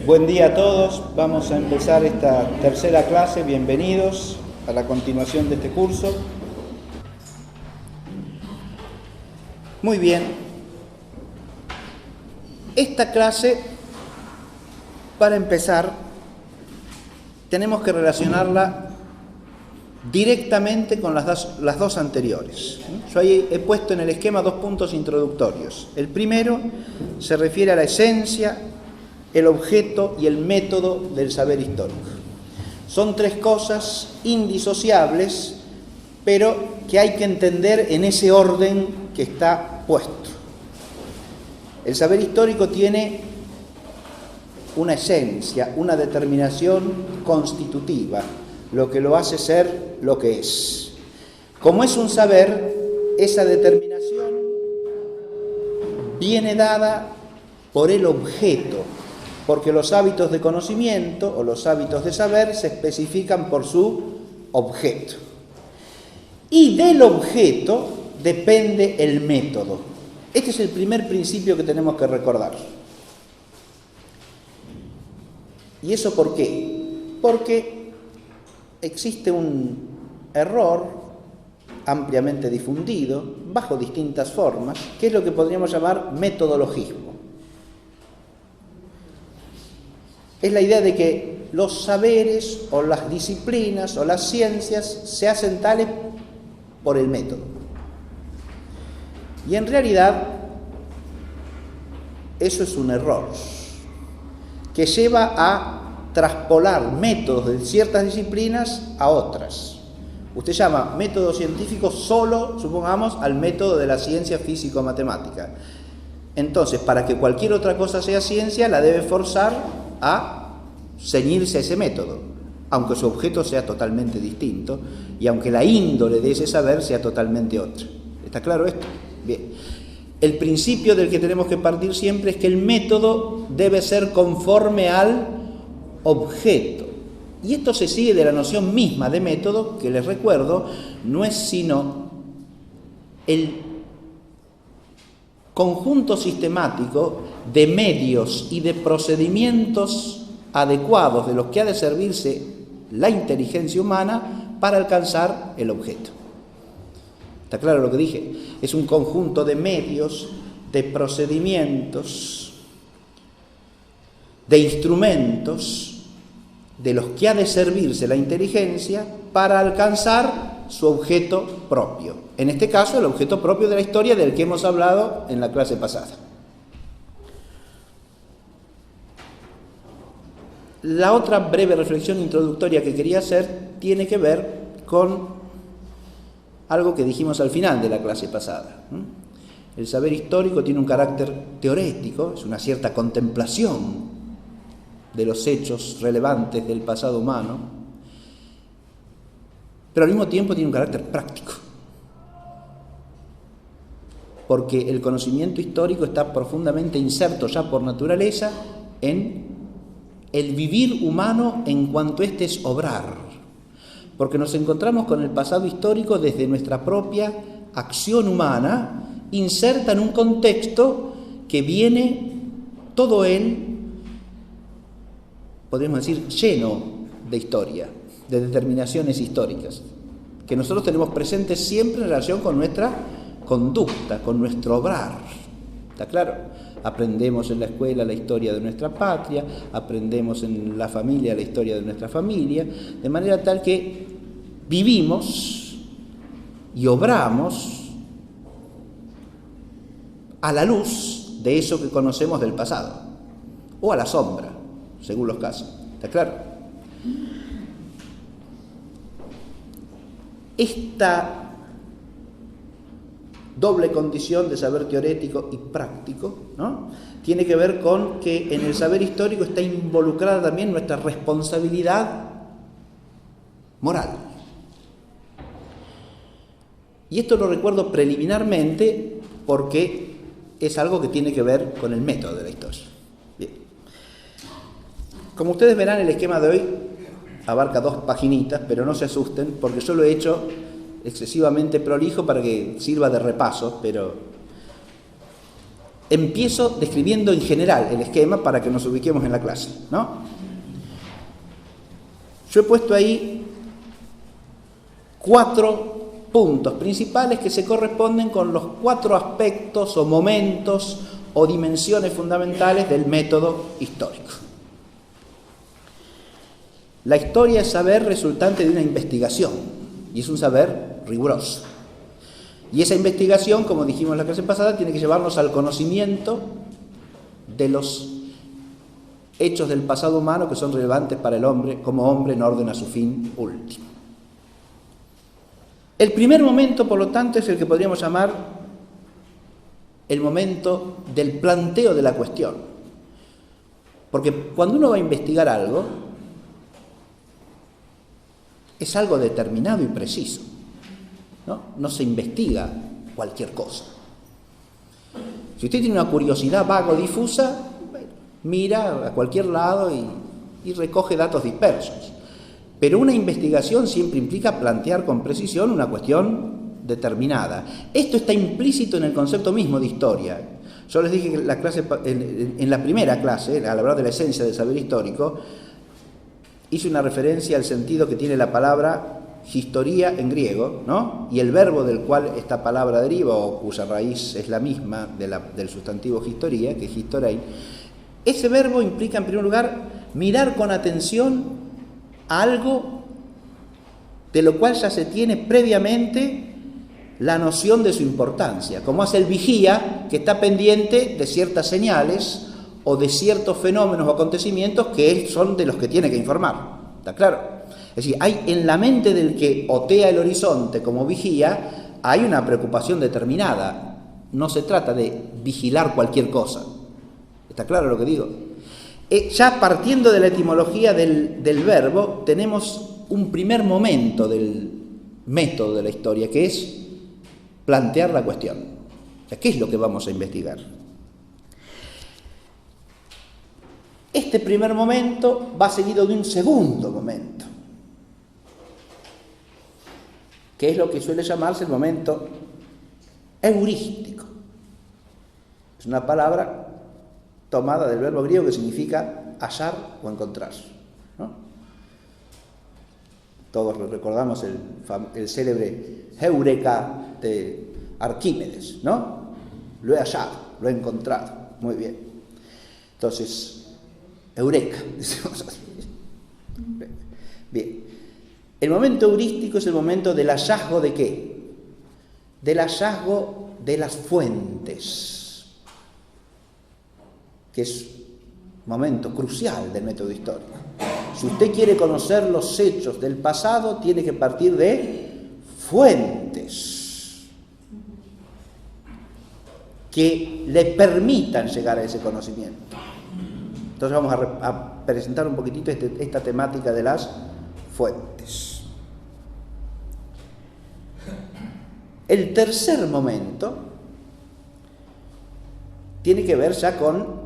Buen día a todos, vamos a empezar esta tercera clase, bienvenidos a la continuación de este curso. Muy bien, esta clase, para empezar, tenemos que relacionarla directamente con las dos anteriores. Yo ahí he puesto en el esquema 2 puntos introductorios. El primero se refiere a la esencia, el objeto y el método del saber histórico. Son tres cosas indisociables, pero que hay que entender en ese orden que está puesto. El saber histórico tiene una esencia, una determinación constitutiva, lo que lo hace ser lo que es. Como es un saber, esa determinación viene dada por el objeto, porque los hábitos de conocimiento o los hábitos de saber se especifican por su objeto. Y del objeto depende el método. Este es el primer principio que tenemos que recordar. ¿Y eso por qué? Porque existe un error ampliamente difundido, bajo distintas formas, que es lo que podríamos llamar metodologismo. Es la idea de que los saberes o las disciplinas o las ciencias se hacen tales por el método. Y en realidad eso es un error que lleva a traspolar métodos de ciertas disciplinas a otras. Usted llama método científico solo, supongamos, al método de la ciencia físico-matemática. Entonces, para que cualquier otra cosa sea ciencia, la debe forzar a ceñirse a ese método, aunque su objeto sea totalmente distinto y aunque la índole de ese saber sea totalmente otra. ¿Está claro esto? Bien. El principio del que tenemos que partir siempre es que el método debe ser conforme al objeto. Y esto se sigue de la noción misma de método, que les recuerdo, no es sino el conjunto sistemático de medios y de procedimientos adecuados de los que ha de servirse la inteligencia humana para alcanzar el objeto. ¿Está claro lo que dije? Es un conjunto de medios, de procedimientos, de instrumentos de los que ha de servirse la inteligencia para alcanzar su objeto propio. En este caso, el objeto propio de la historia del que hemos hablado en la clase pasada. La otra breve reflexión introductoria que quería hacer tiene que ver con algo que dijimos al final de la clase pasada. El saber histórico tiene un carácter teorético, es una cierta contemplación de los hechos relevantes del pasado humano, pero al mismo tiempo tiene un carácter práctico, porque el conocimiento histórico está profundamente inserto ya por naturaleza en el vivir humano en cuanto éste es obrar, porque nos encontramos con el pasado histórico desde nuestra propia acción humana, inserta en un contexto que viene todo él, podríamos decir, lleno de historia, de determinaciones históricas, que nosotros tenemos presentes siempre en relación con nuestra conducta, con nuestro obrar. ¿Está claro? Aprendemos en la escuela la historia de nuestra patria, aprendemos en la familia la historia de nuestra familia, de manera tal que vivimos y obramos a la luz de eso que conocemos del pasado, o a la sombra, según los casos. ¿Está claro? Esta doble condición de saber teórico y práctico, ¿no?, tiene que ver con que en el saber histórico está involucrada también nuestra responsabilidad moral. Y esto lo recuerdo preliminarmente porque es algo que tiene que ver con el método de la historia. Bien. Como ustedes verán, el esquema de hoy abarca 2 paginitas, pero no se asusten porque yo lo he hecho excesivamente prolijo para que sirva de repaso, pero empiezo describiendo en general el esquema para que nos ubiquemos en la clase, ¿no? Yo he puesto ahí 4 puntos principales que se corresponden con los 4 aspectos o momentos o dimensiones fundamentales del método histórico. La historia es saber resultante de una investigación, y es un saber riguroso. Y esa investigación, como dijimos en la clase pasada, tiene que llevarnos al conocimiento de los hechos del pasado humano que son relevantes para el hombre como hombre en orden a su fin último. El primer momento, por lo tanto, es el que podríamos llamar el momento del planteo de la cuestión. Porque cuando uno va a investigar algo, es algo determinado y preciso, ¿no? No se investiga cualquier cosa. Si usted tiene una curiosidad vaga o difusa, mira a cualquier lado y recoge datos dispersos. Pero una investigación siempre implica plantear con precisión una cuestión determinada. Esto está implícito en el concepto mismo de historia. Yo les dije que en la primera clase, al hablar de la esencia del saber histórico, hice una referencia al sentido que tiene la palabra historia en griego, ¿no? Y el verbo del cual esta palabra deriva, o cuya raíz es la misma del sustantivo historia, que es historein. Ese verbo implica, en primer lugar, mirar con atención a algo de lo cual ya se tiene previamente la noción de su importancia, como hace el vigía, que está pendiente de ciertas señales o de ciertos fenómenos o acontecimientos que son de los que tiene que informar. ¿Está claro? Es decir, hay en la mente del que otea el horizonte como vigía, hay una preocupación determinada. No se trata de vigilar cualquier cosa. ¿Está claro lo que digo? Ya partiendo de la etimología del verbo, tenemos un primer momento del método de la historia, que es plantear la cuestión. O sea, ¿qué es lo que vamos a investigar? Este primer momento va seguido de un segundo momento, que es lo que suele llamarse el momento heurístico. Es una palabra tomada del verbo griego que significa hallar o encontrar, ¿no? Todos recordamos el célebre Eureka de Arquímedes, ¿no? Lo he hallado, lo he encontrado. Muy bien. Entonces, Eureka, decimos así. Bien. El momento heurístico es el momento del hallazgo de ¿qué? Del hallazgo de las fuentes, que es un momento crucial del método histórico. Si usted quiere conocer los hechos del pasado, tiene que partir de fuentes que le permitan llegar a ese conocimiento. Entonces vamos a presentar un poquitito esta temática de las fuentes. El tercer momento tiene que ver ya con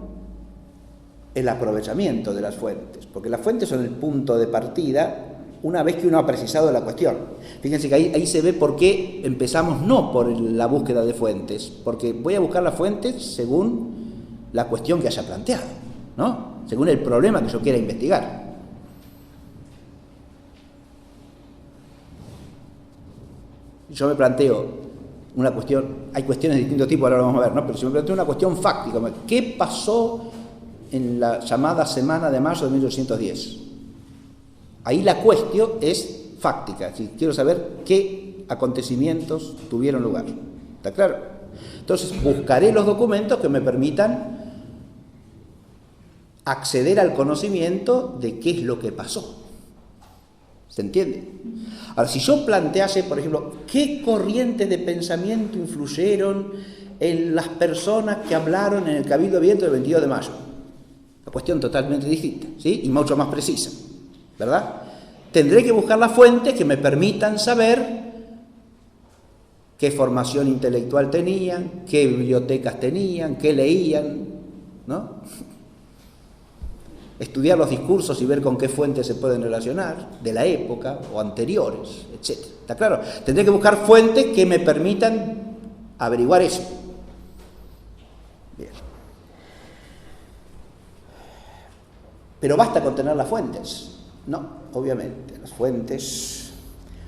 el aprovechamiento de las fuentes, porque las fuentes son el punto de partida una vez que uno ha precisado la cuestión. Fíjense que ahí se ve por qué empezamos no por la búsqueda de fuentes, porque voy a buscar las fuentes según la cuestión que haya planteado, ¿no? Según el problema que yo quiera investigar. Yo me planteo una cuestión, hay cuestiones de distintos tipos, ahora lo vamos a ver, ¿no? Pero si me planteo una cuestión fáctica, ¿qué pasó en la llamada Semana de Mayo de 1810? Ahí la cuestión es fáctica, si quiero saber qué acontecimientos tuvieron lugar. ¿Está claro? Entonces buscaré los documentos que me permitan acceder al conocimiento de qué es lo que pasó. ¿Se entiende? Ahora, si yo plantease, por ejemplo, qué corrientes de pensamiento influyeron en las personas que hablaron en el Cabildo Abierto del 22 de mayo, una cuestión totalmente distinta, ¿sí? Y mucho más precisa, ¿verdad? Tendré que buscar las fuentes que me permitan saber qué formación intelectual tenían, qué bibliotecas tenían, qué leían, ¿no? Estudiar los discursos y ver con qué fuentes se pueden relacionar, de la época o anteriores, etc. ¿Está claro? Tendré que buscar fuentes que me permitan averiguar eso. Bien. Pero basta con tener las fuentes. No, obviamente, las fuentes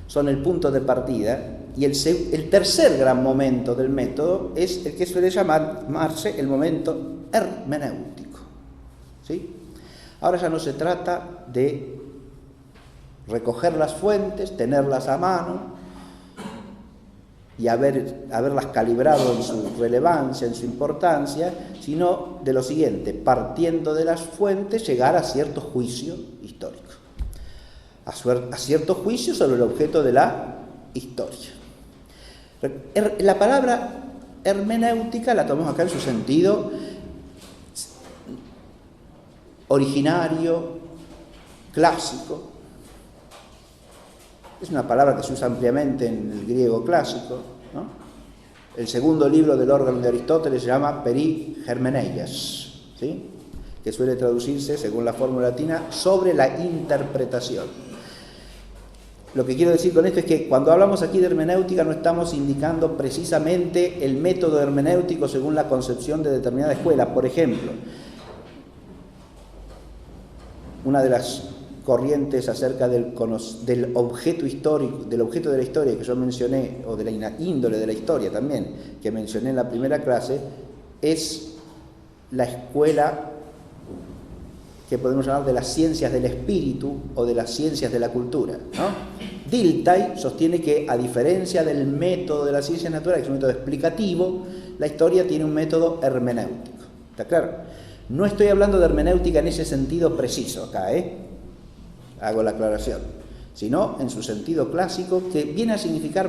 son el punto de partida y el tercer gran momento del método es el que suele llamarse el momento hermenéutico. ¿Sí? Ahora ya no se trata de recoger las fuentes, tenerlas a mano y haberlas calibrado en su relevancia, en su importancia, sino de lo siguiente: partiendo de las fuentes, llegar a cierto juicio histórico, a cierto juicio sobre el objeto de la historia. La palabra hermenéutica la tomamos acá en su sentido originario, clásico. Es una palabra que se usa ampliamente en el griego clásico, ¿no? El segundo libro del órgano de Aristóteles se llama Perihermeneias, ¿sí? Que suele traducirse, según la fórmula latina, sobre la interpretación. Lo que quiero decir con esto es que cuando hablamos aquí de hermenéutica no estamos indicando precisamente el método hermenéutico según la concepción de determinada escuela. Por ejemplo, una de las corrientes acerca del objeto histórico, del objeto de la historia que yo mencioné, o de la índole de la historia también, que mencioné en la primera clase, es la escuela que podemos llamar de las ciencias del espíritu o de las ciencias de la cultura, ¿no? Dilthey sostiene que, a diferencia del método de las ciencias naturales, que es un método explicativo, la historia tiene un método hermenéutico. ¿Está claro? No estoy hablando de hermenéutica en ese sentido preciso acá, hago la aclaración, sino en su sentido clásico, que viene a significar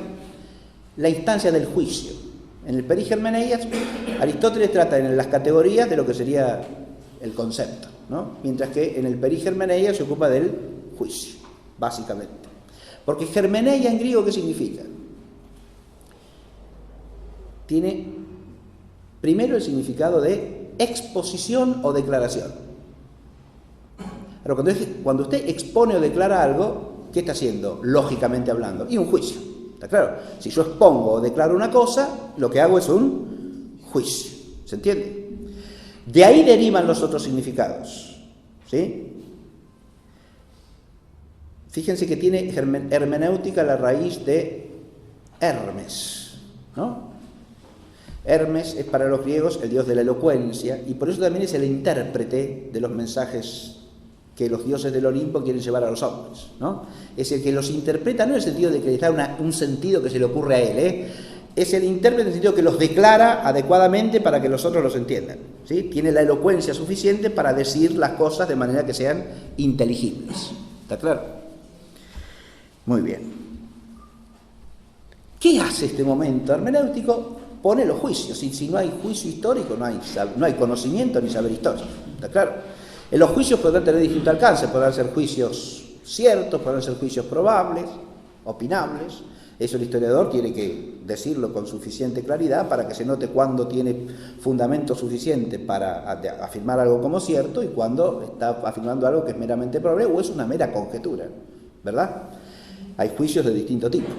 la instancia del juicio. En el Perihermeneias, Aristóteles trata en las categorías de lo que sería el concepto, ¿no? Mientras que en el Perihermeneias se ocupa del juicio, básicamente. Porque hermeneia en griego, ¿qué significa? Tiene primero el significado de exposición o declaración. Pero cuando usted expone o declara algo, ¿qué está haciendo? Lógicamente hablando. Y un juicio. ¿Está claro? Si yo expongo o declaro una cosa, lo que hago es un juicio. ¿Se entiende? De ahí derivan los otros significados. ¿Sí? Fíjense que tiene hermenéutica la raíz de Hermes, ¿no? Hermes es para los griegos el dios de la elocuencia y por eso también es el intérprete de los mensajes que los dioses del Olimpo quieren llevar a los hombres, ¿no? Es el que los interpreta, no en el sentido de que les da un sentido que se le ocurre a él, es el intérprete en el sentido que los declara adecuadamente para que los otros los entiendan, ¿sí? Tiene la elocuencia suficiente para decir las cosas de manera que sean inteligibles. ¿Está claro? Muy bien. ¿Qué hace este momento hermenéutico? Pone los juicios. Si no hay juicio histórico, no hay conocimiento ni saber histórico. ¿Está claro? Los juicios podrán tener distinto alcance, podrán ser juicios ciertos, podrán ser juicios probables, opinables. Eso el historiador tiene que decirlo con suficiente claridad para que se note cuándo tiene fundamento suficiente para afirmar algo como cierto y cuándo está afirmando algo que es meramente probable o es una mera conjetura, ¿verdad? Hay juicios de distinto tipo.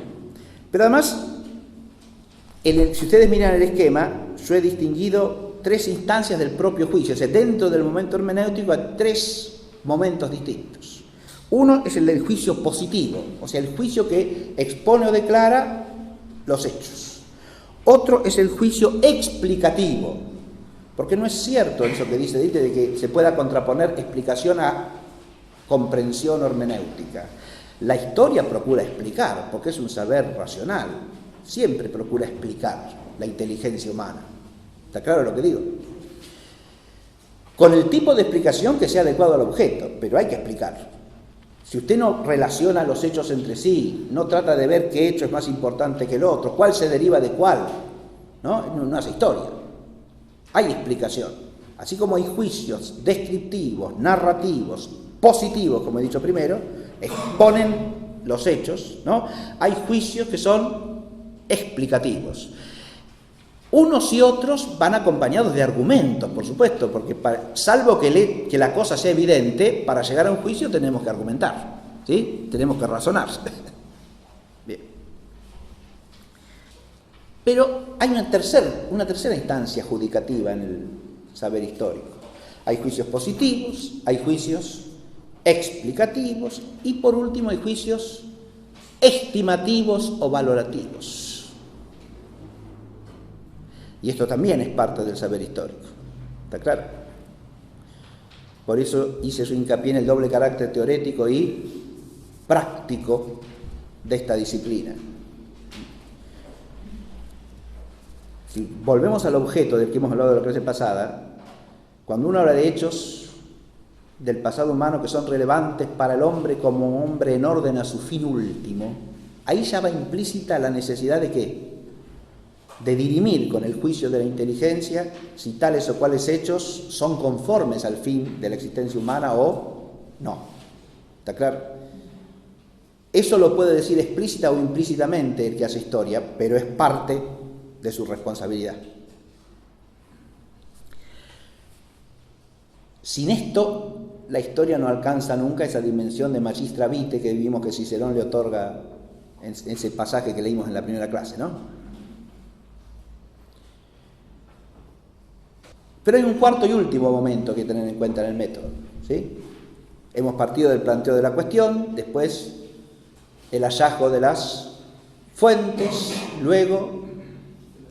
Pero además, si ustedes miran el esquema, yo he distinguido tres instancias del propio juicio. O sea, dentro del momento hermenéutico hay tres momentos distintos. Uno es el del juicio positivo, o sea, el juicio que expone o declara los hechos. Otro es el juicio explicativo, porque no es cierto eso que dice Dilthey de que se pueda contraponer explicación a comprensión hermenéutica. La historia procura explicar, porque es un saber racional. Siempre procura explicar la inteligencia humana. ¿Está claro lo que digo? Con el tipo de explicación que sea adecuado al objeto, pero hay que explicar. Si usted no relaciona los hechos entre sí, no trata de ver qué hecho es más importante que el otro, cuál se deriva de cuál, no hace historia. Hay explicación. Así como hay juicios descriptivos, narrativos, positivos, como he dicho primero, exponen los hechos, ¿no? Hay juicios que son explicativos. Unos y otros van acompañados de argumentos, por supuesto, porque salvo que la cosa sea evidente, para llegar a un juicio tenemos que argumentar, ¿sí? Tenemos que razonar. Bien. Pero hay una tercera instancia judicativa en el saber histórico. Hay juicios positivos, hay juicios explicativos y por último hay juicios estimativos o valorativos. Y esto también es parte del saber histórico. ¿Está claro? Por eso hice su hincapié en el doble carácter teórico y práctico de esta disciplina. Si volvemos al objeto del que hemos hablado de la clase pasada, cuando uno habla de hechos del pasado humano que son relevantes para el hombre como hombre en orden a su fin último, ahí ya va implícita la necesidad de ¿qué? De dirimir con el juicio de la inteligencia si tales o cuales hechos son conformes al fin de la existencia humana o no. ¿Está claro? Eso lo puede decir explícita o implícitamente el que hace historia, pero es parte de su responsabilidad. Sin esto, la historia no alcanza nunca esa dimensión de magistra vitae que vimos que Cicerón le otorga en ese pasaje que leímos en la primera clase, ¿no? Pero hay un cuarto y último momento que tener en cuenta en el método, ¿sí? Hemos partido del planteo de la cuestión, después el hallazgo de las fuentes, luego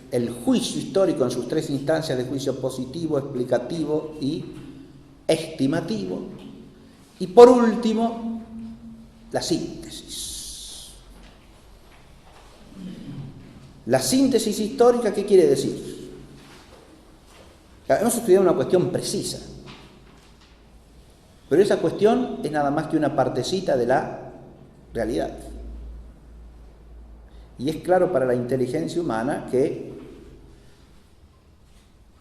el juicio histórico en sus tres instancias de juicio positivo, explicativo y estimativo, y por último la síntesis. La síntesis histórica, ¿qué quiere decir? Hemos estudiado una cuestión precisa, pero esa cuestión es nada más que una partecita de la realidad. Y es claro para la inteligencia humana que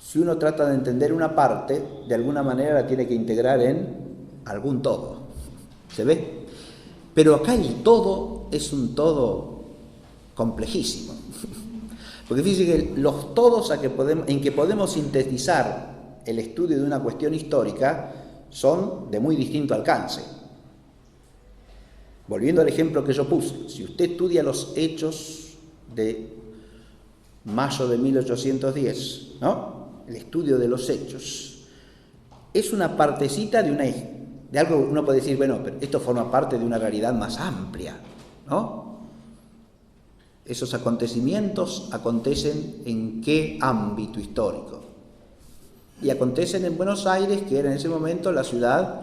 si uno trata de entender una parte, de alguna manera la tiene que integrar en algún todo. ¿Se ve? Pero acá el todo es un todo complejísimo. Porque fíjense que los todos en que podemos sintetizar el estudio de una cuestión histórica son de muy distinto alcance. Volviendo al ejemplo que yo puse, si usted estudia los hechos de mayo de 1810, ¿no? El estudio de los hechos es una partecita de algo. Uno puede decir, bueno, pero esto forma parte de una realidad más amplia, ¿no? Esos acontecimientos acontecen en qué ámbito histórico. Y acontecen en Buenos Aires, que era en ese momento la ciudad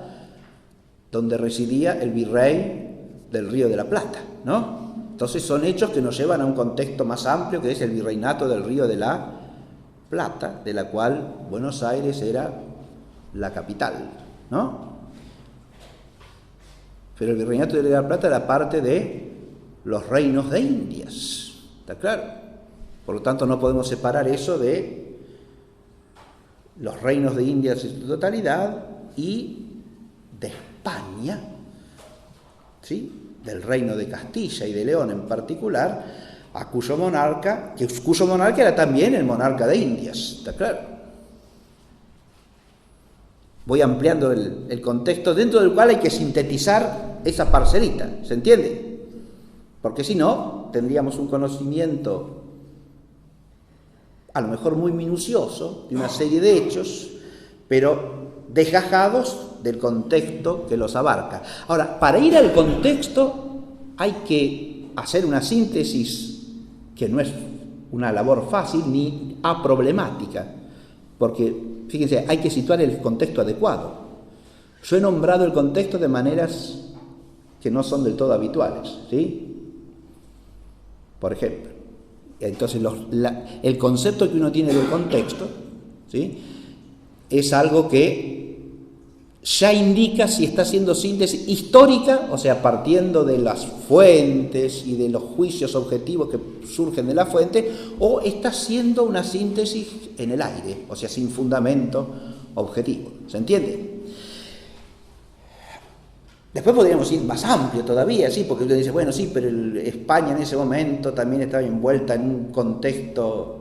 donde residía el virrey del Río de la Plata, ¿no? Entonces son hechos que nos llevan a un contexto más amplio, que es el virreinato del Río de la Plata, de la cual Buenos Aires era la capital, ¿no? Pero el virreinato del Río de la Plata era parte de los reinos de Indias, ¿está claro? Por lo tanto no podemos separar eso de los reinos de Indias en su totalidad y de España, ¿sí? Del reino de Castilla y de León en particular, cuyo monarca era también el monarca de Indias, ¿está claro? Voy ampliando el contexto dentro del cual hay que sintetizar esa parcelita, ¿se entiende? Porque si no, tendríamos un conocimiento a lo mejor muy minucioso de una serie de hechos, pero desgajados del contexto que los abarca. Ahora, para ir al contexto hay que hacer una síntesis que no es una labor fácil ni aproblemática, porque, fíjense, hay que situar el contexto adecuado. Yo he nombrado el contexto de maneras que no son del todo habituales, ¿sí? Por ejemplo, entonces el concepto que uno tiene del contexto, ¿sí? Es algo que ya indica si está haciendo síntesis histórica, o sea, partiendo de las fuentes y de los juicios objetivos que surgen de la fuente, o está haciendo una síntesis en el aire, o sea, sin fundamento objetivo. ¿Se entiende? Después podríamos ir más amplio todavía, sí, porque usted dice, bueno, sí, pero España en ese momento también estaba envuelta en un contexto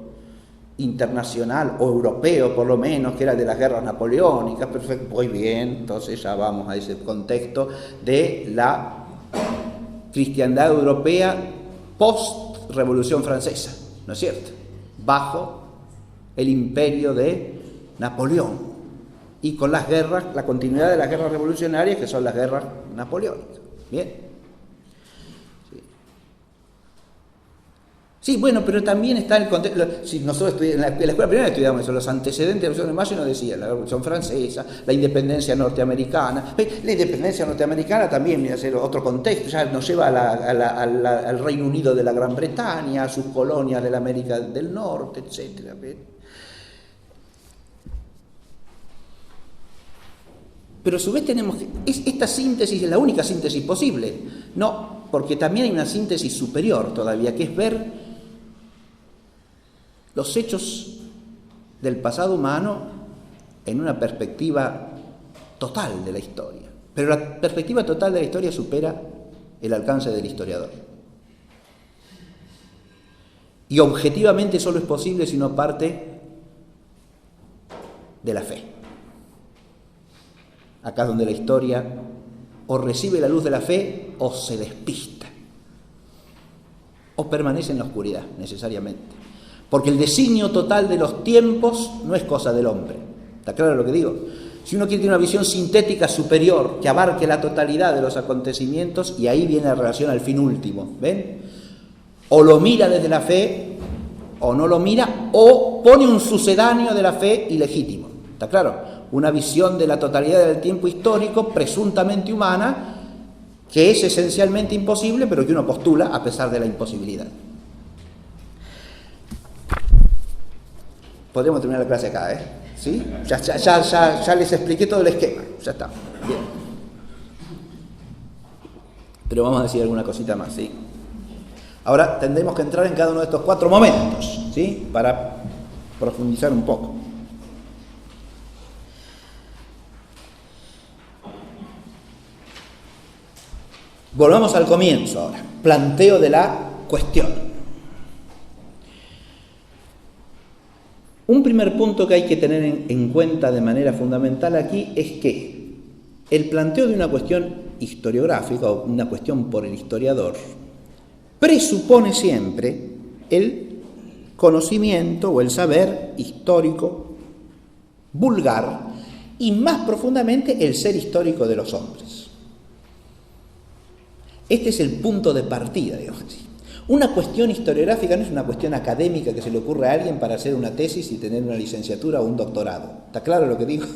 internacional o europeo, por lo menos, que era de las guerras napoleónicas. Perfecto, muy bien, entonces ya vamos a ese contexto de la cristiandad europea post-Revolución Francesa, ¿no es cierto? bajo el imperio de Napoleón y con las guerras, la continuidad de las guerras revolucionarias, que son las guerras napoleónicas. Bien. Sí, bueno, pero también está el contexto. Si nosotros en la escuela primera estudiamos eso, los antecedentes de la Revolución de Mayo, nos decía la Revolución Francesa, la independencia norteamericana. La independencia norteamericana también viene a ser otro contexto, ya nos lleva al Reino Unido de la Gran Bretaña, a sus colonias de la América del Norte, etc. Pero a su vez tenemos que... Esta síntesis es la única síntesis posible. No, porque también hay una síntesis superior todavía, que es ver los hechos del pasado humano en una perspectiva total de la historia. Pero la perspectiva total de la historia supera el alcance del historiador. Y objetivamente solo es posible si no parte de la fe. Acá es donde la historia o recibe la luz de la fe o se despista. O permanece en la oscuridad, necesariamente. Porque el designio total de los tiempos no es cosa del hombre. ¿Está claro lo que digo? Si uno quiere tener una visión sintética superior que abarque la totalidad de los acontecimientos, y ahí viene la relación al fin último, ¿ven? O lo mira desde la fe, o no lo mira, o pone un sucedáneo de la fe ilegítimo. ¿Está claro? Una visión de la totalidad del tiempo histórico presuntamente humana, que es esencialmente imposible, pero que uno postula a pesar de la imposibilidad. Podríamos terminar la clase acá, ¿eh? ¿Sí? Ya les expliqué todo el esquema. Ya está. Bien. Pero vamos a decir alguna cosita más, ¿sí? Ahora tendremos que entrar en cada uno de estos 4 momentos, ¿sí? Para profundizar un poco. Volvamos al comienzo ahora. Planteo de la cuestión. Un primer punto que hay que tener en cuenta de manera fundamental aquí es que el planteo de una cuestión historiográfica o una cuestión por el historiador presupone siempre el conocimiento o el saber histórico vulgar y más profundamente el ser histórico de los hombres. Este es el punto de partida, digamos así. Una cuestión historiográfica no es una cuestión académica que se le ocurre a alguien para hacer una tesis y tener una licenciatura o un doctorado. ¿Está claro lo que digo?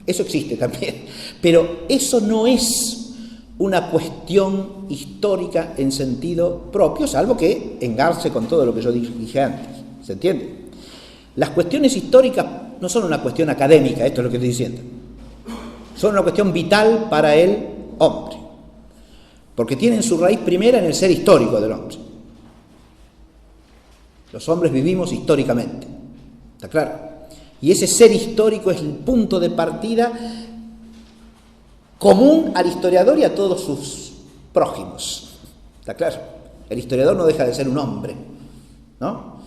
Eso existe también. Pero eso no es una cuestión histórica en sentido propio, salvo que engarce con todo lo que yo dije antes. ¿Se entiende? Las cuestiones históricas no son una cuestión académica, esto es lo que estoy diciendo. Son una cuestión vital para el hombre. Porque tienen su raíz primera en el ser histórico del hombre. Los hombres vivimos históricamente, ¿está claro? Y ese ser histórico es el punto de partida común al historiador y a todos sus prójimos, ¿está claro? El historiador no deja de ser un hombre, ¿no?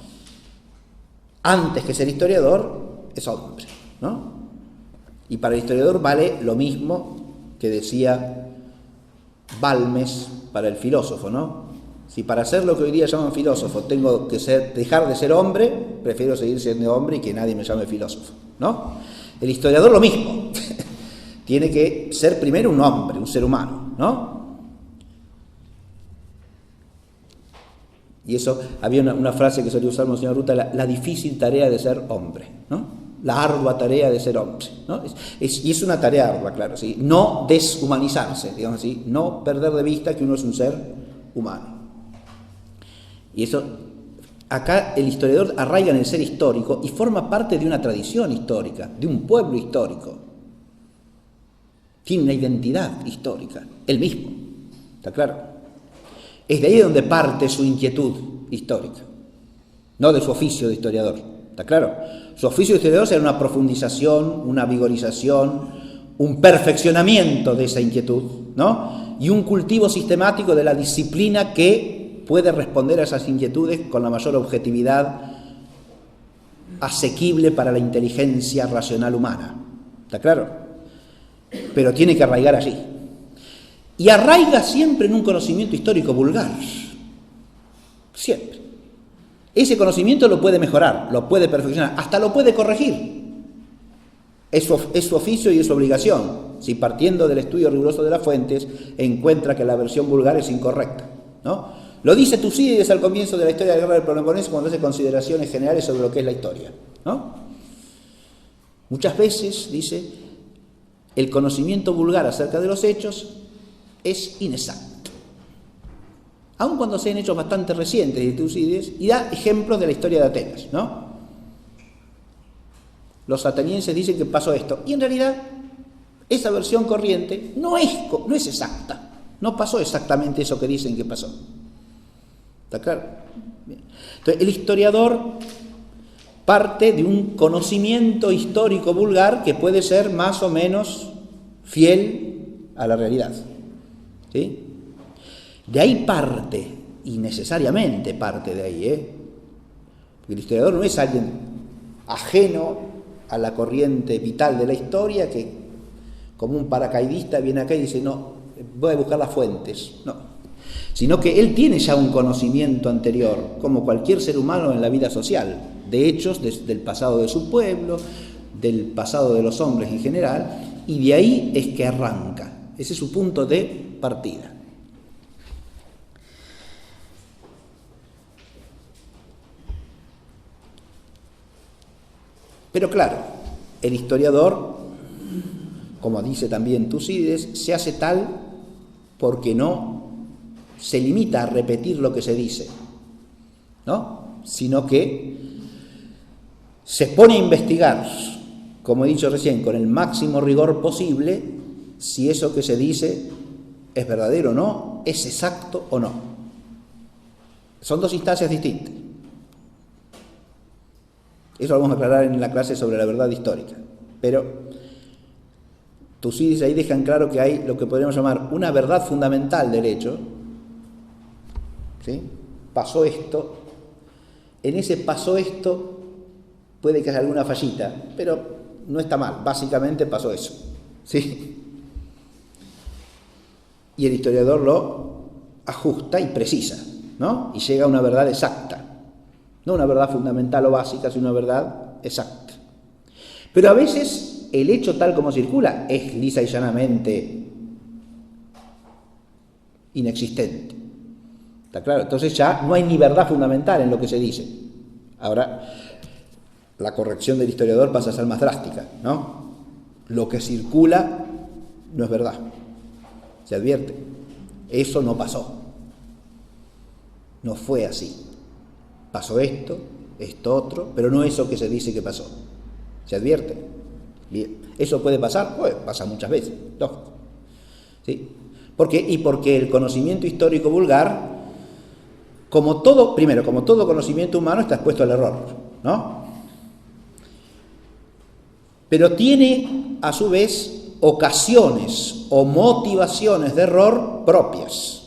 Antes que ser historiador, es hombre, ¿no? Y para el historiador vale lo mismo que decía Balmes para el filósofo, ¿no? Si para ser lo que hoy día llaman filósofo tengo que dejar de ser hombre, prefiero seguir siendo hombre y que nadie me llame filósofo, ¿no? El historiador lo mismo. Tiene que ser primero un hombre, un ser humano, ¿no? Y eso, había una frase que solía usar Monseñor Ruta, la difícil tarea de ser hombre, ¿no? La ardua tarea de ser hombre, ¿no? Y es una tarea ardua, claro, ¿sí? No deshumanizarse, digamos así, no perder de vista que uno es un ser humano. Y eso, acá el historiador arraiga en el ser histórico y forma parte de una tradición histórica, de un pueblo histórico. Tiene una identidad histórica, él mismo, ¿está claro? Es de ahí donde parte su inquietud histórica, no de su oficio de historiador, ¿está claro? Su oficio de historiador será una profundización, una vigorización, un perfeccionamiento de esa inquietud, ¿no? Y un cultivo sistemático de la disciplina que puede responder a esas inquietudes con la mayor objetividad asequible para la inteligencia racional humana, ¿está claro? Pero tiene que arraigar allí. Y arraiga siempre en un conocimiento histórico vulgar. Siempre. Ese conocimiento lo puede mejorar, lo puede perfeccionar, hasta lo puede corregir. Es su oficio y es su obligación, si partiendo del estudio riguroso de las fuentes encuentra que la versión vulgar es incorrecta, ¿no? Lo dice Tucídides al comienzo de la historia de la guerra del Peloponeso cuando hace consideraciones generales sobre lo que es la historia, ¿no? Muchas veces, dice, el conocimiento vulgar acerca de los hechos es inexacto, aun cuando sean hechos bastante recientes de Tucídides, y da ejemplos de la historia de Atenas, ¿no? Los atenienses dicen que pasó esto, y en realidad esa versión corriente no es exacta, no pasó exactamente eso que dicen que pasó. ¿Está claro? Bien. Entonces, el historiador parte de un conocimiento histórico vulgar que puede ser más o menos fiel a la realidad, ¿sí? De ahí parte, y necesariamente parte de ahí, porque el historiador no es alguien ajeno a la corriente vital de la historia que, como un paracaidista, viene acá y dice, no, voy a buscar las fuentes, no, sino que él tiene ya un conocimiento anterior, como cualquier ser humano en la vida social, de hechos del pasado de su pueblo, del pasado de los hombres en general, y de ahí es que arranca, ese es su punto de partida. Pero claro, el historiador, como dice también Tucídides, se hace tal porque no se limita a repetir lo que se dice, ¿no? Sino que se pone a investigar, como he dicho recién, con el máximo rigor posible, si eso que se dice es verdadero o no, es exacto o no. Son dos instancias distintas. Eso lo vamos a aclarar en la clase sobre la verdad histórica. Pero Tucídides ahí dejan claro que hay lo que podríamos llamar una verdad fundamental del hecho, ¿sí? Pasó esto, en ese pasó esto puede que haya alguna fallita, pero no está mal, básicamente pasó eso, ¿sí? Y el historiador lo ajusta y precisa, ¿no? Y llega a una verdad exacta. No una verdad fundamental o básica, sino una verdad exacta. Pero a veces el hecho tal como circula es lisa y llanamente inexistente. ¿Está claro? Entonces ya no hay ni verdad fundamental en lo que se dice. Ahora, la corrección del historiador pasa a ser más drástica, ¿no? Lo que circula no es verdad. Se advierte. Eso no pasó. No fue así. Pasó esto otro, pero no eso que se dice que pasó. ¿Se advierte? Bien. ¿Eso puede pasar? Pues pasa muchas veces, lógico. ¿Sí? ¿Por qué? Y porque el conocimiento histórico vulgar, como todo conocimiento humano, está expuesto al error, ¿no? Pero tiene, a su vez, ocasiones o motivaciones de error propias.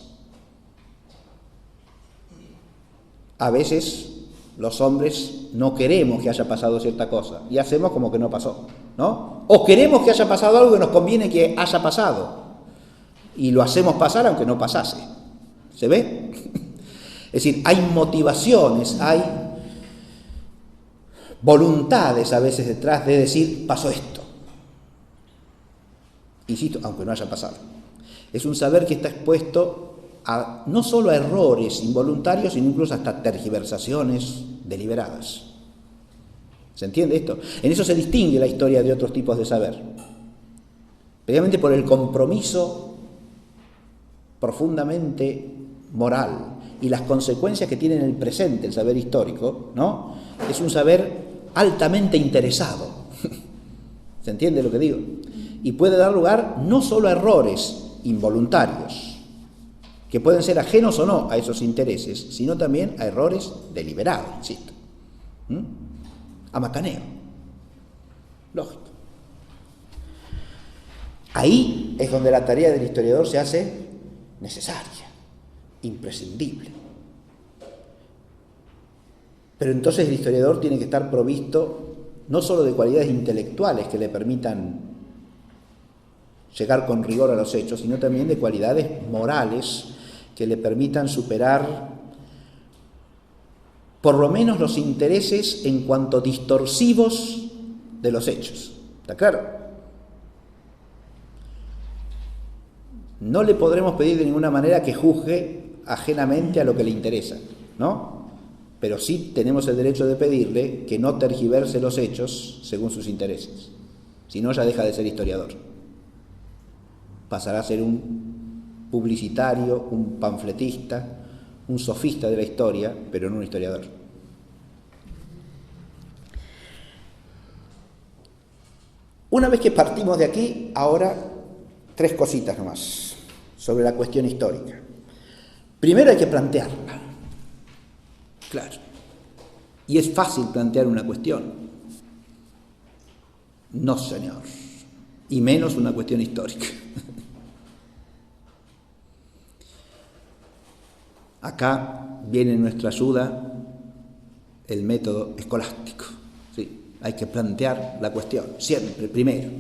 A veces los hombres no queremos que haya pasado cierta cosa y hacemos como que no pasó, ¿no? O queremos que haya pasado algo que nos conviene que haya pasado y lo hacemos pasar aunque no pasase. ¿Se ve? Es decir, hay motivaciones, hay voluntades a veces detrás de decir, pasó esto. Insisto, aunque no haya pasado. Es un saber que está expuesto no solo a errores involuntarios, sino incluso hasta tergiversaciones deliberadas. ¿Se entiende esto? En eso se distingue la historia de otros tipos de saber. Precisamente por el compromiso profundamente moral y las consecuencias que tiene en el presente el saber histórico, ¿no? Es un saber altamente interesado. ¿Se entiende lo que digo? Y puede dar lugar no solo a errores involuntarios, que pueden ser ajenos o no a esos intereses, sino también a errores deliberados, insisto. A macaneo. Lógico. Ahí es donde la tarea del historiador se hace necesaria, imprescindible. Pero entonces el historiador tiene que estar provisto no solo de cualidades intelectuales que le permitan llegar con rigor a los hechos, sino también de cualidades morales que le permitan superar por lo menos los intereses en cuanto distorsivos de los hechos. ¿Está claro? No le podremos pedir de ninguna manera que juzgue ajenamente a lo que le interesa, ¿no? Pero sí tenemos el derecho de pedirle que no tergiverse los hechos según sus intereses. Si no, ya deja de ser historiador. Pasará a ser un publicitario, un panfletista, un sofista de la historia, pero no un historiador. Una vez que partimos de aquí, ahora 3 cositas nomás sobre la cuestión histórica. Primero hay que plantearla. Claro. Y es fácil plantear una cuestión. No, señor. Y menos una cuestión histórica. Acá viene en nuestra ayuda el método escolástico. ¿Sí? Hay que plantear la cuestión, siempre, primero.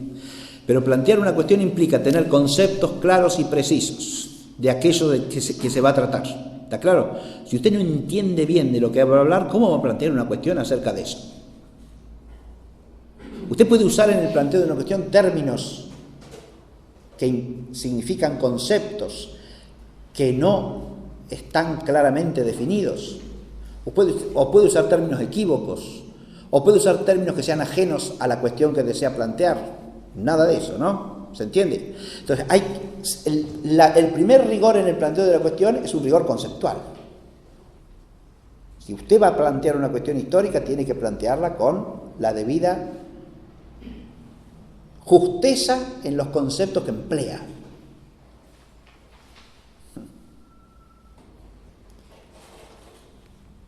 Pero plantear una cuestión implica tener conceptos claros y precisos de aquello que se va a tratar. ¿Está claro? Si usted no entiende bien de lo que va a hablar, ¿cómo va a plantear una cuestión acerca de eso? Usted puede usar en el planteo de una cuestión términos que significan conceptos que no están claramente definidos, o puede usar términos equívocos, o puede usar términos que sean ajenos a la cuestión que desea plantear. Nada de eso, ¿no? ¿Se entiende? Entonces, el primer rigor en el planteo de la cuestión es un rigor conceptual. Si usted va a plantear una cuestión histórica, tiene que plantearla con la debida justeza en los conceptos que emplea.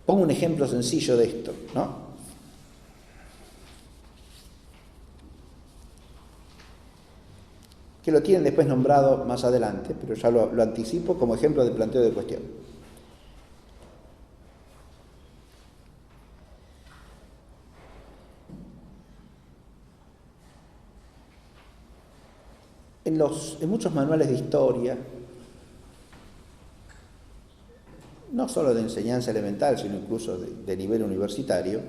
Pongo un ejemplo sencillo de esto, ¿no? Que lo tienen después nombrado más adelante, pero ya lo anticipo como ejemplo de planteo de cuestión. En muchos manuales de historia, no solo de enseñanza elemental, sino incluso de nivel universitario,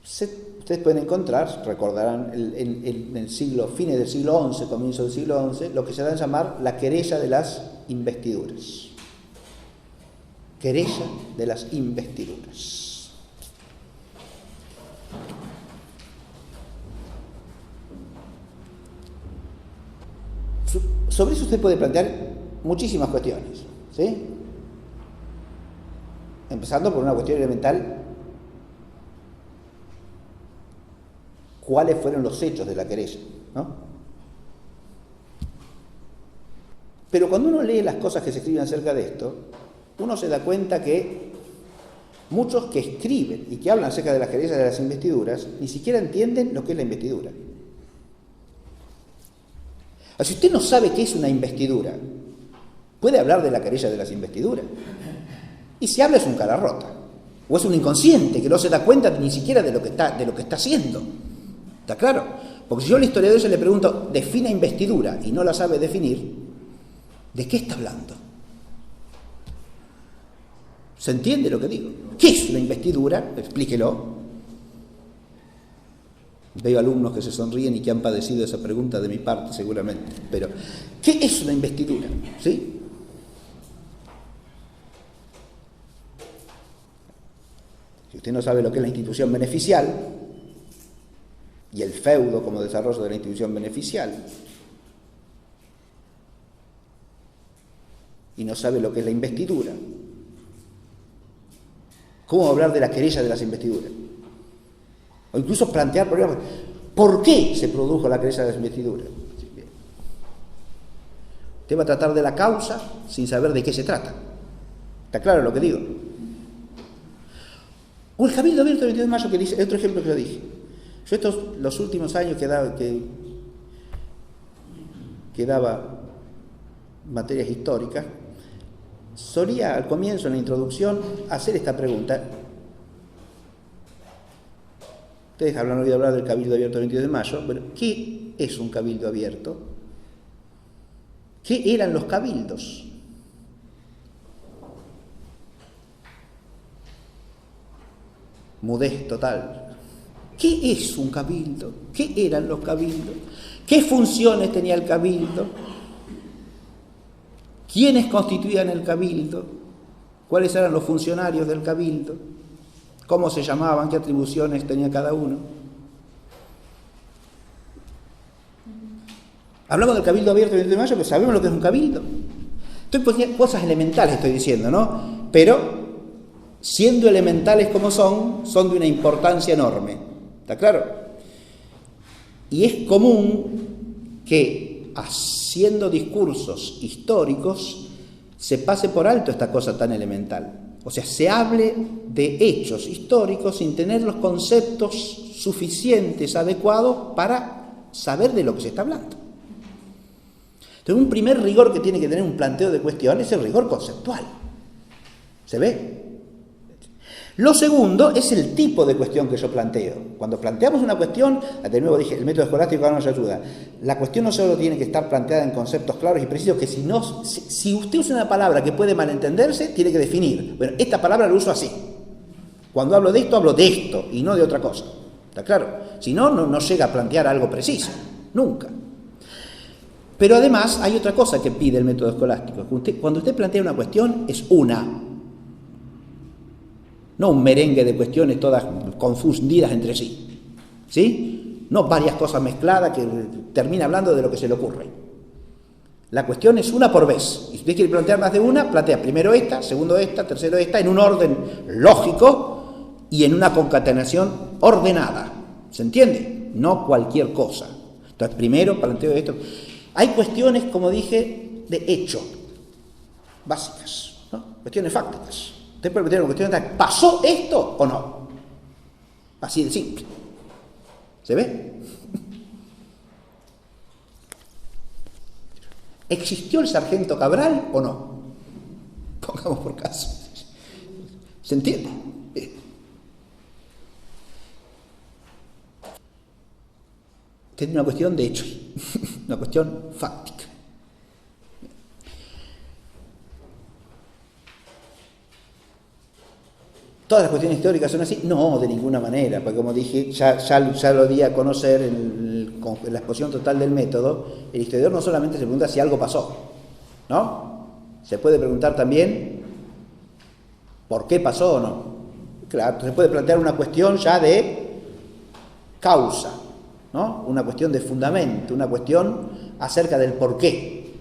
ustedes pueden encontrar, recordarán, en el siglo, fines del siglo XI, comienzo del siglo XI, lo que se da a llamar la querella de las investiduras. Querella de las investiduras. Sobre eso usted puede plantear muchísimas cuestiones, ¿sí? Empezando por una cuestión elemental. ¿Cuáles fueron los hechos de la querella? ¿No? Pero cuando uno lee las cosas que se escriben acerca de esto, uno se da cuenta que muchos que escriben y que hablan acerca de las querellas de las investiduras ni siquiera entienden lo que es la investidura. Si usted no sabe qué es una investidura, puede hablar de la querella de las investiduras. Y si habla es un cara rota, o es un inconsciente que no se da cuenta ni siquiera de lo que está haciendo. ¿Está claro? Porque si yo al historiador se le pregunto, defina investidura, y no la sabe definir, ¿de qué está hablando? ¿Se entiende lo que digo? ¿Qué es una investidura? Explíquelo. Veo alumnos que se sonríen y que han padecido esa pregunta de mi parte seguramente. Pero, ¿qué es una investidura? ¿Sí? Si usted no sabe lo que es la institución beneficial y el feudo como desarrollo de la institución beneficial, y no sabe lo que es la investidura, ¿cómo hablar de la querella de las investiduras? O incluso plantear problemas. ¿Por qué se produjo la querella de las investiduras? Usted va a tratar de la causa sin saber de qué se trata. ¿Está claro lo que digo? O el Cabildo Abierto del 22 de mayo, que dice, otro ejemplo que yo dije. Yo los últimos años que daba materias históricas, solía al comienzo, en la introducción, hacer esta pregunta. Ustedes habrán oído hablar del Cabildo Abierto del 22 de mayo, pero ¿qué es un cabildo abierto? ¿Qué eran los cabildos? Mudez total. ¿Qué es un cabildo? ¿Qué eran los cabildos? ¿Qué funciones tenía el cabildo? ¿Quiénes constituían el cabildo? ¿Cuáles eran los funcionarios del cabildo? ¿Cómo se llamaban? ¿Qué atribuciones tenía cada uno? Hablamos del cabildo abierto el 20 de mayo, pero sabemos lo que es un cabildo. Estoy poniendo cosas elementales, estoy diciendo, ¿no? Pero, siendo elementales como son de una importancia enorme. ¿Está claro? Y es común que, haciendo discursos históricos, se pase por alto esta cosa tan elemental. O sea, se hable de hechos históricos sin tener los conceptos suficientes, adecuados, para saber de lo que se está hablando. Entonces, un primer rigor que tiene que tener un planteo de cuestión es el rigor conceptual. ¿Se ve? Lo segundo es el tipo de cuestión que yo planteo. Cuando planteamos una cuestión, de nuevo dije, el método escolástico ahora nos ayuda. La cuestión no solo tiene que estar planteada en conceptos claros y precisos, que si usted usa una palabra que puede malentenderse, tiene que definir. Bueno, esta palabra la uso así. Cuando hablo de esto y no de otra cosa. ¿Está claro? Si no, no llega a plantear algo preciso. Nunca. Pero además hay otra cosa que pide el método escolástico. Cuando usted plantea una cuestión, es una. No un merengue de cuestiones todas confundidas entre sí. ¿Sí? No varias cosas mezcladas que termina hablando de lo que se le ocurre. La cuestión es una por vez. Y si usted quiere plantear más de una, plantea primero esta, segundo esta, tercero esta, en un orden lógico y en una concatenación ordenada. ¿Se entiende? No cualquier cosa. Entonces, primero planteo esto. Hay cuestiones, como dije, de hecho, básicas, ¿no? Cuestiones fácticas. Usted puede meter una cuestión de ¿pasó esto o no? Así de simple. ¿Se ve? ¿Existió el sargento Cabral o no? Pongamos por caso. ¿Se entiende? Tiene una cuestión de hecho, una cuestión fáctica. ¿Todas las cuestiones históricas son así? No, de ninguna manera, porque como dije, ya lo di a conocer en la exposición total del método, el historiador no solamente se pregunta si algo pasó, ¿no? Se puede preguntar también por qué pasó o no. Claro, se puede plantear una cuestión ya de causa, ¿no? Una cuestión de fundamento, una cuestión acerca del por qué.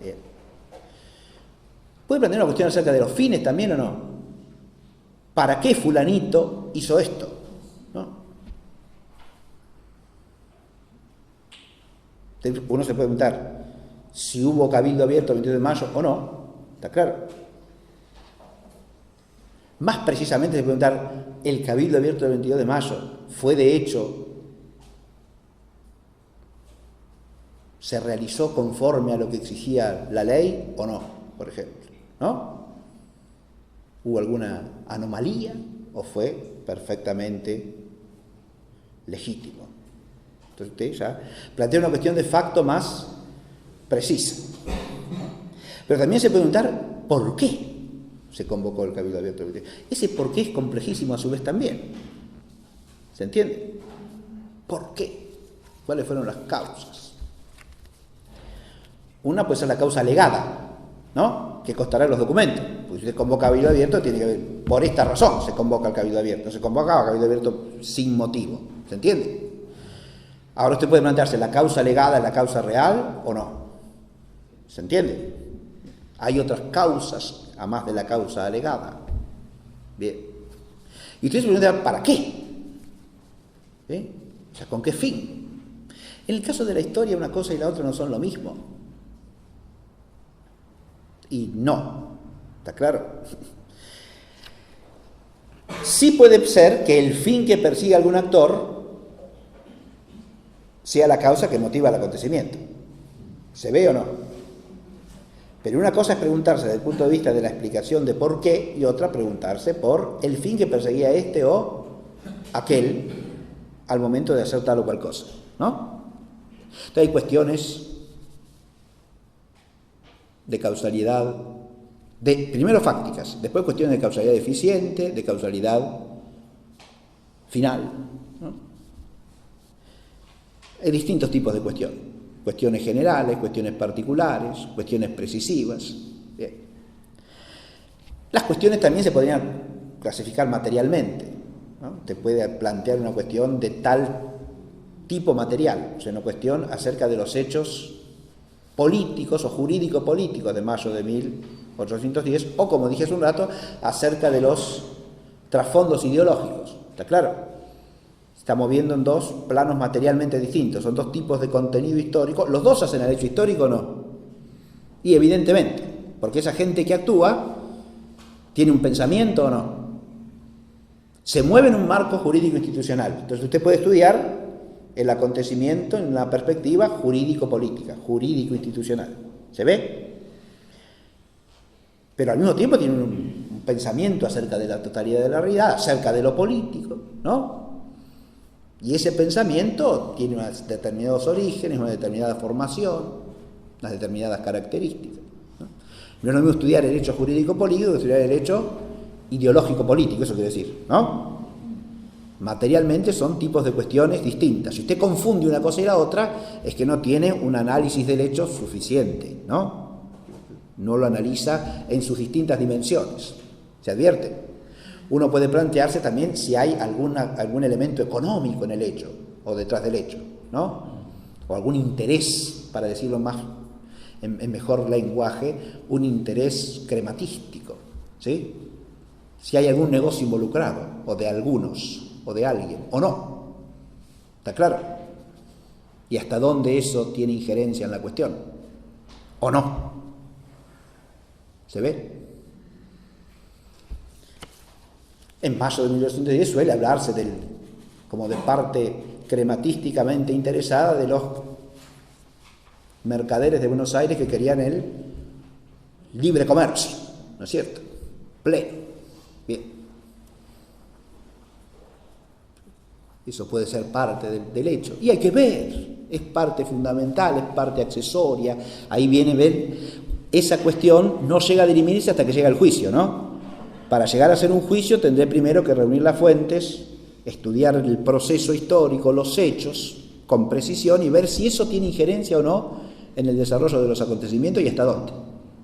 Bien. ¿Puede plantear una cuestión acerca de los fines también o no? ¿Para qué fulanito hizo esto? ¿No? Uno se puede preguntar si hubo cabildo abierto el 22 de mayo o no, ¿está claro? Más precisamente se puede preguntar, ¿el cabildo abierto del 22 de mayo fue de hecho, se realizó conforme a lo que exigía la ley o no, por ejemplo? ¿No? ¿Hubo alguna anomalía o fue perfectamente legítimo? Entonces usted ya plantea una cuestión de facto más precisa. Pero también se puede preguntar ¿por qué se convocó el cabildo abierto? Ese por qué es complejísimo a su vez también. ¿Se entiende? ¿Por qué? ¿Cuáles fueron las causas? Una puede ser la causa alegada, ¿no? Que constará en los documentos. Pues si se convoca a cabildo abierto, tiene que ver, por esta razón se convoca al cabildo abierto. Se convoca a cabildo abierto sin motivo. ¿Se entiende? Ahora usted puede plantearse, ¿la causa alegada es la causa real o no? ¿Se entiende? Hay otras causas, a más de la causa alegada. Bien. Y usted se pregunta, ¿para qué? ¿Sí? O sea, ¿con qué fin? En el caso de la historia, una cosa y la otra no son lo mismo. Y no, ¿está claro? Sí puede ser que el fin que persigue algún actor sea la causa que motiva el acontecimiento. ¿Se ve o no? Pero una cosa es preguntarse desde el punto de vista de la explicación de por qué, y otra preguntarse por el fin que perseguía este o aquel al momento de hacer tal o cual cosa, ¿no? Entonces hay cuestiones de causalidad, primero fácticas, después cuestiones de causalidad eficiente, de causalidad final, ¿no? Hay distintos tipos de cuestiones. Cuestiones generales, cuestiones particulares, cuestiones precisivas. Bien. Las cuestiones también se podrían clasificar materialmente, ¿no? Te puede plantear una cuestión de tal tipo material, o sea, una cuestión acerca de los hechos políticos o jurídico-políticos de mayo de 1810, o como dije hace un rato, acerca de los trasfondos ideológicos. ¿Está claro? Estamos viendo en dos planos materialmente distintos, son dos tipos de contenido histórico. ¿Los dos hacen el hecho histórico o no? Y evidentemente, porque esa gente que actúa tiene un pensamiento o no. Se mueve en un marco jurídico institucional. Entonces usted puede estudiar el acontecimiento en una perspectiva jurídico-política, jurídico-institucional. ¿Se ve? Pero al mismo tiempo tiene un pensamiento acerca de la totalidad de la realidad, acerca de lo político, ¿no? Y ese pensamiento tiene unos determinados orígenes, una determinada formación, unas determinadas características, ¿no? No es lo mismo estudiar el hecho jurídico-político que estudiar el hecho ideológico-político, eso quiere decir, ¿no? Materialmente son tipos de cuestiones distintas. Si usted confunde una cosa y la otra, es que no tiene un análisis del hecho suficiente, ¿no? No lo analiza en sus distintas dimensiones. ¿Se advierte? Uno puede plantearse también si hay algún elemento económico en el hecho, o detrás del hecho, ¿no? O algún interés, para decirlo más en mejor lenguaje, un interés crematístico, ¿sí? Si hay algún negocio involucrado, o de algunos, o de alguien, o no. ¿Está claro? ¿Y hasta dónde eso tiene injerencia en la cuestión? ¿O no? ¿Se ve? En mayo de 1810 suele hablarse como de parte crematísticamente interesada de los mercaderes de Buenos Aires que querían el libre comercio, ¿no es cierto? Pleno. Bien. Eso puede ser parte del hecho. Y hay que ver, es parte fundamental, es parte accesoria. Ahí viene, ven, esa cuestión no llega a dirimirse hasta que llega el juicio, ¿no? Para llegar a hacer un juicio tendré primero que reunir las fuentes, estudiar el proceso histórico, los hechos, con precisión y ver si eso tiene injerencia o no en el desarrollo de los acontecimientos y hasta dónde.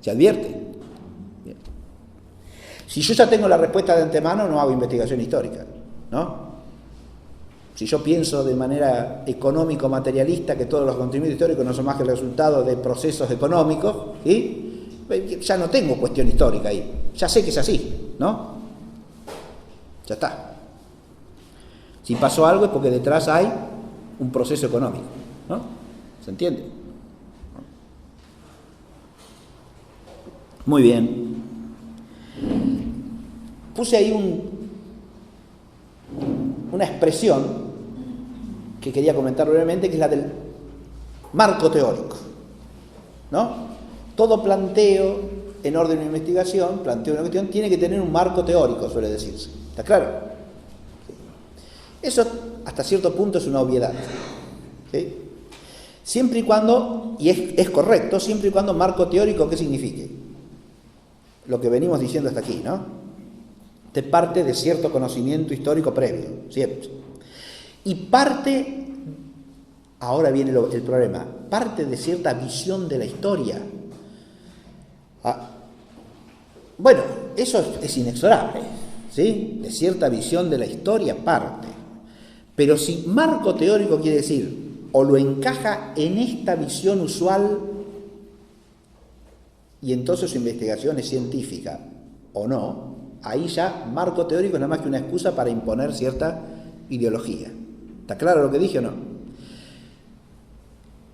¿Se advierte? Bien. Si yo ya tengo la respuesta de antemano, no hago investigación histórica, ¿no? Si yo pienso de manera económico-materialista que todos los acontecimientos históricos no son más que el resultado de procesos económicos, ¿sí? Ya no tengo cuestión histórica ahí. Ya sé que es así, ¿no? Ya está. Si pasó algo es porque detrás hay un proceso económico, ¿no? ¿Se entiende? Muy bien. Puse ahí una expresión que quería comentar brevemente, que es la del marco teórico, ¿no? Todo planteo en orden de investigación, planteo una cuestión, tiene que tener un marco teórico, suele decirse. ¿Está claro? Eso, hasta cierto punto, es una obviedad, ¿sí? Siempre y cuando, y es correcto, siempre y cuando marco teórico, ¿qué signifique? Lo que venimos diciendo hasta aquí, ¿no? Te parte de cierto conocimiento histórico previo, siempre. Y parte, ahora viene el problema, parte de cierta visión de la historia. Bueno, eso es inexorable, ¿sí? De cierta visión de la historia parte. Pero si marco teórico quiere decir, o lo encaja en esta visión usual, y entonces su investigación es científica, o no, ahí ya marco teórico es nada más que una excusa para imponer cierta ideología. ¿Está claro lo que dije o no?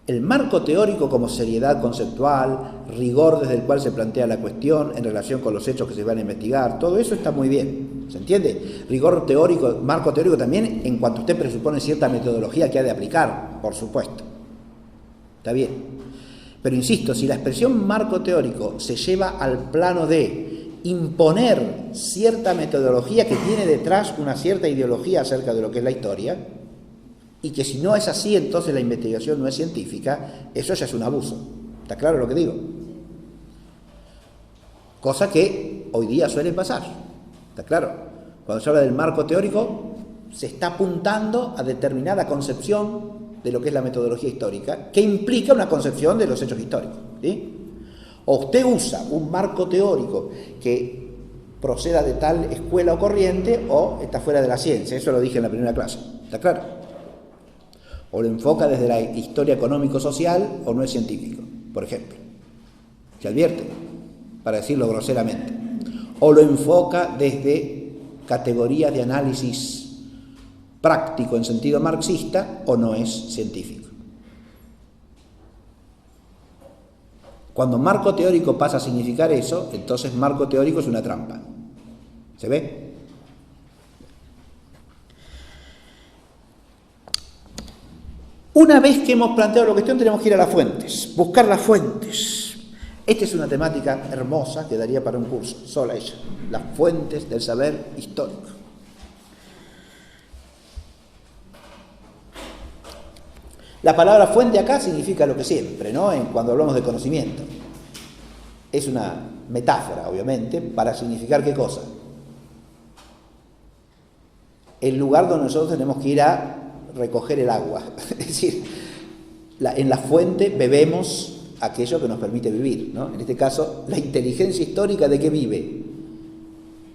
El marco teórico como seriedad conceptual, rigor desde el cual se plantea la cuestión en relación con los hechos que se van a investigar, todo eso está muy bien, ¿se entiende? Rigor teórico, marco teórico también en cuanto usted presupone cierta metodología que ha de aplicar, por supuesto. Está bien. Pero insisto, si la expresión marco teórico se lleva al plano de imponer cierta metodología que tiene detrás una cierta ideología acerca de lo que es la historia, y que si no es así, entonces la investigación no es científica, eso ya es un abuso. ¿Está claro lo que digo? Cosa que hoy día suele pasar. ¿Está claro? Cuando se habla del marco teórico, se está apuntando a determinada concepción de lo que es la metodología histórica, que implica una concepción de los hechos históricos, ¿sí? O usted usa un marco teórico que proceda de tal escuela o corriente, o está fuera de la ciencia. Eso lo dije en la primera clase, ¿está claro? O lo enfoca desde la historia económico-social, o no es científico, por ejemplo. Se advierte, para decirlo groseramente. O lo enfoca desde categorías de análisis práctico en sentido marxista, o no es científico. Cuando marco teórico pasa a significar eso, entonces marco teórico es una trampa. ¿Se ve? Una vez que hemos planteado la cuestión, tenemos que ir a las fuentes, buscar las fuentes. Esta es una temática hermosa que daría para un curso, sola ella, las fuentes del saber histórico. La palabra fuente acá significa lo que siempre, ¿no? Cuando hablamos de conocimiento. Es una metáfora, obviamente, para significar ¿qué cosa? El lugar donde nosotros tenemos que ir a recoger el agua. Es decir, en la fuente bebemos aquello que nos permite vivir, ¿no? En este caso, la inteligencia histórica ¿de qué vive?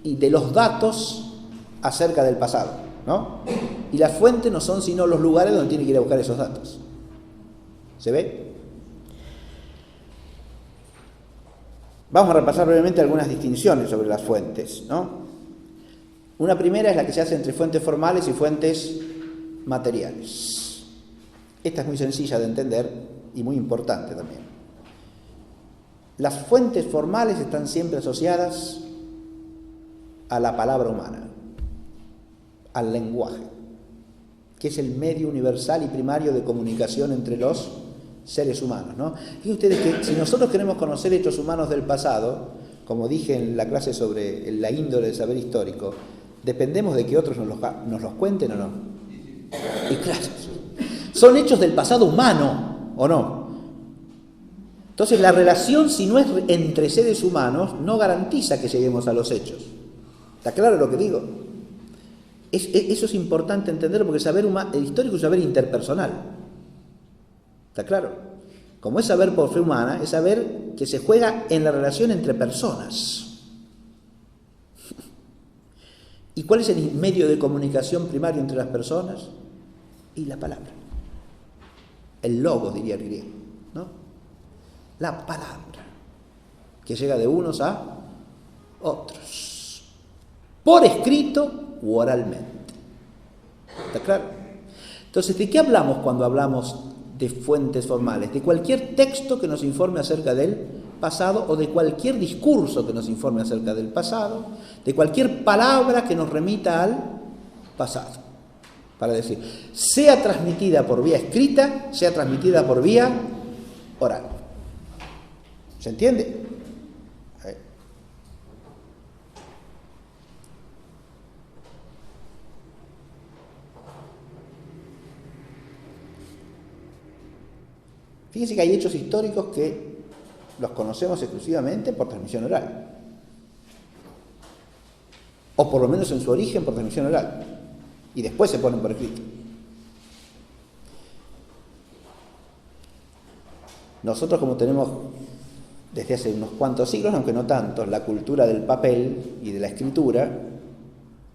Y de los datos acerca del pasado, ¿no? Y las fuentes no son sino los lugares donde tiene que ir a buscar esos datos. ¿Se ve? Vamos a repasar brevemente algunas distinciones sobre las fuentes, ¿no? Una primera es la que se hace entre fuentes formales y fuentes materiales. Esta es muy sencilla de entender y muy importante también. Las fuentes formales están siempre asociadas a la palabra humana, al lenguaje, que es el medio universal y primario de comunicación entre los seres humanos, ¿no? Fíjense ustedes que si nosotros queremos conocer hechos humanos del pasado, como dije en la clase sobre la índole del saber histórico, dependemos de que otros nos los cuenten o no. Y claro, son hechos del pasado humano, ¿o no? Entonces la relación, si no es entre seres humanos, no garantiza que lleguemos a los hechos. ¿Está claro lo que digo? Eso es importante entenderlo, porque el histórico es saber interpersonal. ¿Está claro? Como es saber por fe humana, es saber que se juega en la relación entre personas. ¿Y cuál es el medio de comunicación primario entre las personas? Y la palabra. El logos, diría el griego, ¿no? La palabra, que llega de unos a otros, por escrito u oralmente. ¿Está claro? Entonces, ¿de qué hablamos cuando hablamos de fuentes formales? De cualquier texto que nos informe acerca del pasado, o de cualquier discurso que nos informe acerca del pasado, de cualquier palabra que nos remita al pasado. Para decir, sea transmitida por vía escrita, sea transmitida por vía oral. ¿Se entiende? Fíjense que hay hechos históricos que los conocemos exclusivamente por transmisión oral. O por lo menos en su origen por transmisión oral. Y después se ponen por escrito. Nosotros, como tenemos desde hace unos cuantos siglos, aunque no tantos, la cultura del papel y de la escritura,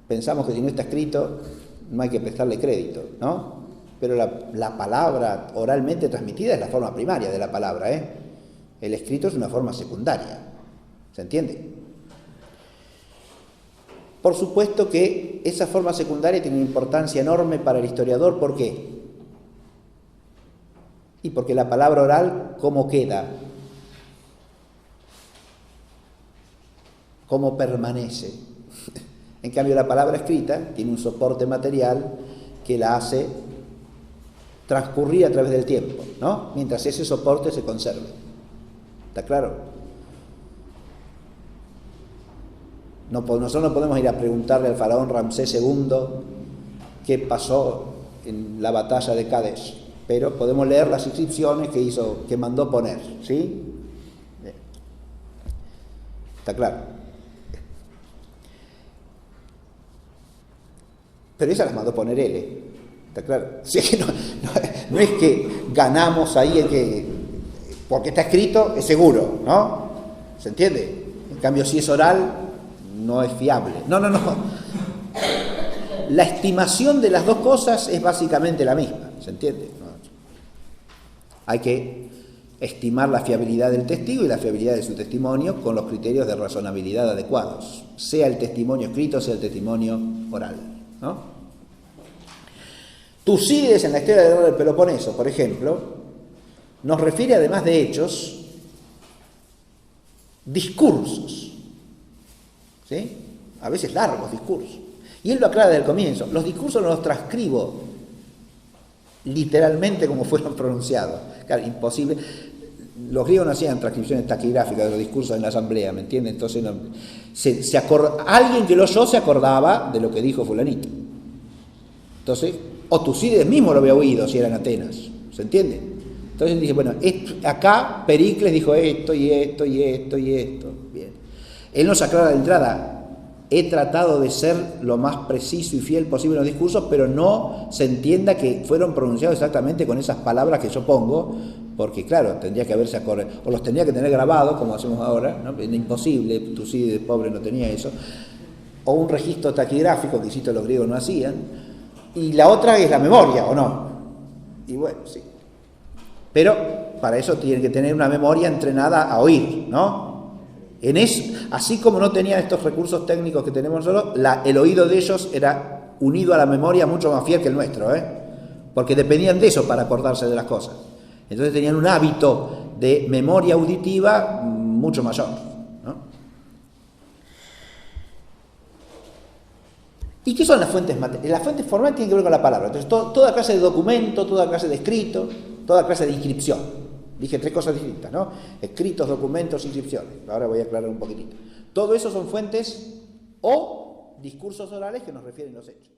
pensamos que si no está escrito no hay que prestarle crédito, ¿no? Pero la palabra oralmente transmitida es la forma primaria de la palabra, ¿eh? El escrito es una forma secundaria. ¿Se entiende? Por supuesto que esa forma secundaria tiene una importancia enorme para el historiador. ¿Por qué? Y porque la palabra oral, ¿cómo queda? ¿Cómo permanece? En cambio, la palabra escrita tiene un soporte material que la hace transcurrir a través del tiempo, ¿no? Mientras ese soporte se conserve. ¿Está claro? Nosotros no podemos ir a preguntarle al faraón Ramsés II qué pasó en la batalla de Kadesh, pero podemos leer las inscripciones que mandó poner, ¿sí? ¿Está claro? pero esa las mandó poner él, ¿está claro? O sea que no es que ganamos ahí en que, porque está escrito, es seguro, ¿no? ¿Se entiende? En cambio, si es oral, no es fiable. No. La estimación de las dos cosas es básicamente la misma, ¿se entiende? Hay que estimar la fiabilidad del testigo y la fiabilidad de su testimonio con los criterios de razonabilidad adecuados, sea el testimonio escrito, sea el testimonio oral, ¿no? Tucídides en la historia de la guerra del Peloponeso, por ejemplo, nos refiere, además de hechos, discursos, ¿sí? A veces largos discursos. Y él lo aclara desde el comienzo: los discursos no los transcribo literalmente como fueron pronunciados. Claro, imposible. Los griegos no hacían transcripciones taquigráficas de los discursos en la asamblea, ¿me entiendes? Entonces, alguien que lo oyó se acordaba de lo que dijo fulanito. Entonces, o Tucídides mismo lo había oído si era en Atenas, ¿se entiende? Entonces dice, bueno, acá Pericles dijo esto y esto y esto y esto. Bien. Él nos aclara de entrada: he tratado de ser lo más preciso y fiel posible en los discursos, pero no se entienda que fueron pronunciados exactamente con esas palabras que yo pongo, porque claro, tendría que haberse acorde, o los tenía que tener grabados, como hacemos ahora, ¿no? Es imposible, Tucídides pobre no tenía eso, o un registro taquigráfico, que insisto, los griegos no hacían, y la otra es la memoria, ¿o no? Y bueno, sí. Pero para eso tiene que tener una memoria entrenada a oír, ¿no? En eso, así como no tenían estos recursos técnicos que tenemos nosotros, el oído de ellos era unido a la memoria mucho más fiel que el nuestro, porque dependían de eso para acordarse de las cosas. Entonces tenían un hábito de memoria auditiva mucho mayor, ¿no? ¿Y qué son las fuentes materiales? Las fuentes formales tienen que ver con la palabra. Entonces, toda clase de documento, toda clase de escrito, toda clase de inscripción. Dije tres cosas distintas, ¿no? Escritos, documentos, inscripciones. Ahora voy a aclarar un poquitito. Todo eso son fuentes o discursos orales que nos refieren los hechos.